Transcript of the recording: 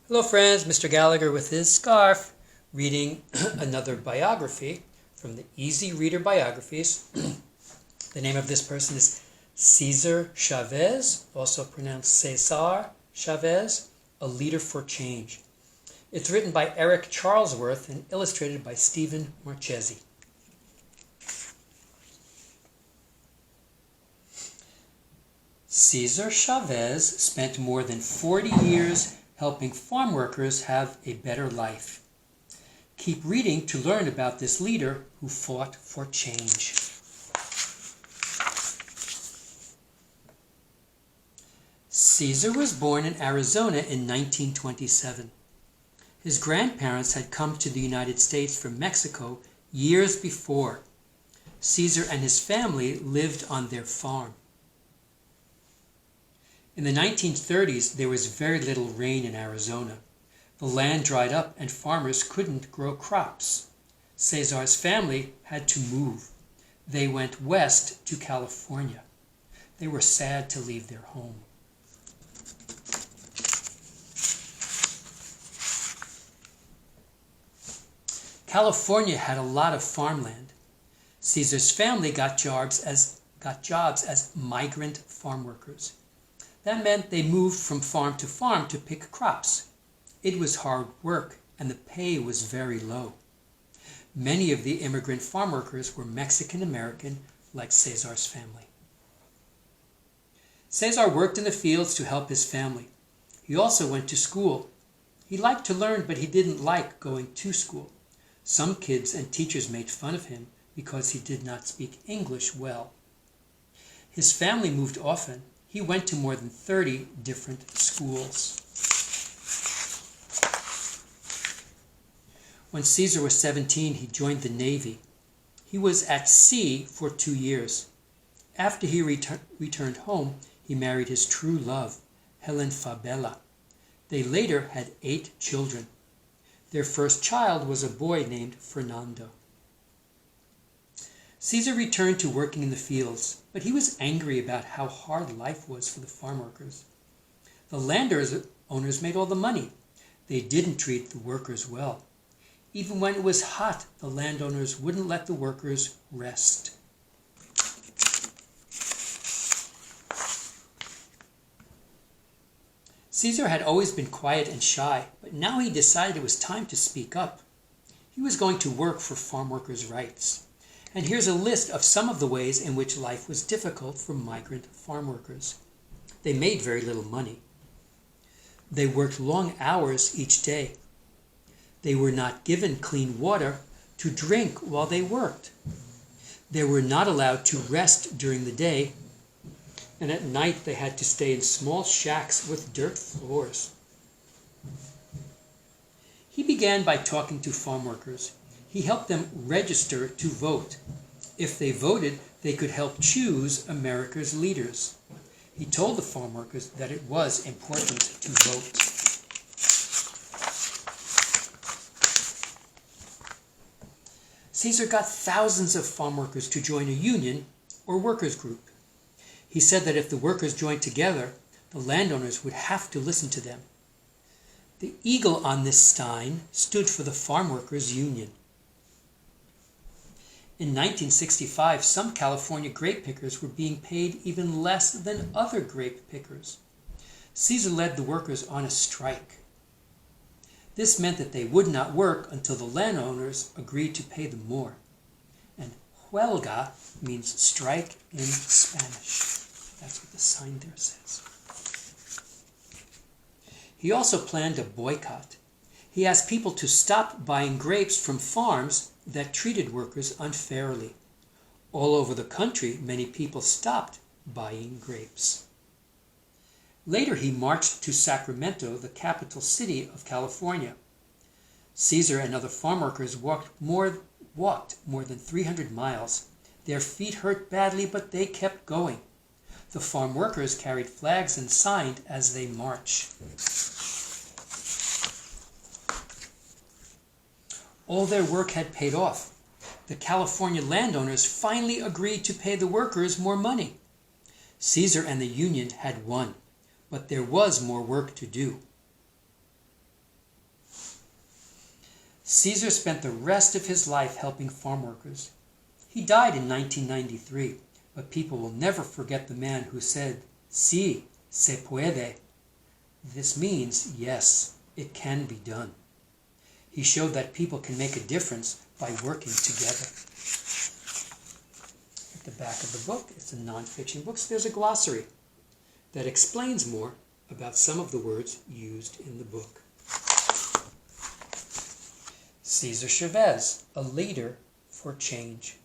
Hello friends, Mr. Gallagher with his scarf, reading another biography from the Easy Reader Biographies. The name of this person is Cesar Chavez, also pronounced Cesar Chavez, A Leader for Change. It's written by Eric Charlesworth and illustrated by Stephen Marchesi. Cesar Chavez spent more than 40 years helping farm workers have a better life. Keep reading to learn about this leader who fought for change. Cesar was born in Arizona in 1927. His grandparents had come to the United States from Mexico years before. Cesar and his family lived on their farm. In the 1930s, there was very little rain in Arizona. The land dried up and farmers couldn't grow crops. Cesar's family had to move. They went west to California. They were sad to leave their home. California had a lot of farmland. Cesar's family got jobs as migrant farm workers. That meant they moved from farm to pick crops. It was hard work, and the pay was very low. Many of the immigrant farm workers were Mexican-American, like Cesar's family. Cesar worked in the fields to help his family. He also went to school. He liked to learn, but he didn't like going to school. Some kids and teachers made fun of him because he did not speak English well. His family moved often. He went to more than 30 different schools. When Cesar was 17, he joined the Navy. He was at sea for 2 years. After he returned home, he married his true love, Helen Fabella. They later had 8 children. Their first child was a boy named Fernando. Cesar returned to working in the fields, but he was angry about how hard life was for the farm workers. The landowners made all the money. They didn't treat the workers well. Even when it was hot, the landowners wouldn't let the workers rest. Cesar had always been quiet and shy, but now he decided it was time to speak up. He was going to work for farm workers' rights. And here's a list of some of the ways in which life was difficult for migrant farm workers. They made very little money. They worked long hours each day. They were not given clean water to drink while they worked. They were not allowed to rest during the day, and at night they had to stay in small shacks with dirt floors. He began by talking to farm workers. He helped them register to vote. If they voted, they could help choose America's leaders. He told the farm workers that it was important to vote. Cesar got thousands of farm workers to join a union or workers' group. He said that if the workers joined together, the landowners would have to listen to them. The eagle on this sign stood for the Farm Workers Union. In 1965, some California grape pickers were being paid even less than other grape pickers. Cesar led the workers on a strike. This meant that they would not work until the landowners agreed to pay them more. And huelga means strike in Spanish. That's what the sign there says. He also planned a boycott. He asked people to stop buying grapes from farms that treated workers unfairly. All over the country, many people stopped buying grapes. Later, he marched to Sacramento, the capital city of California. Cesar and other farm workers walked more than 300 miles. Their feet hurt badly, but they kept going. The farm workers carried flags and signed as they marched. All their work had paid off. The California landowners finally agreed to pay the workers more money. Cesar and the union had won, but there was more work to do. Cesar spent the rest of his life helping farm workers. He died in 1993, but people will never forget the man who said, "Sí, se puede." This means, yes, it can be done. He showed that people can make a difference by working together. At the back of the book, it's a non-fiction book, so there's a glossary that explains more about some of the words used in the book. Cesar Chavez, a leader for change.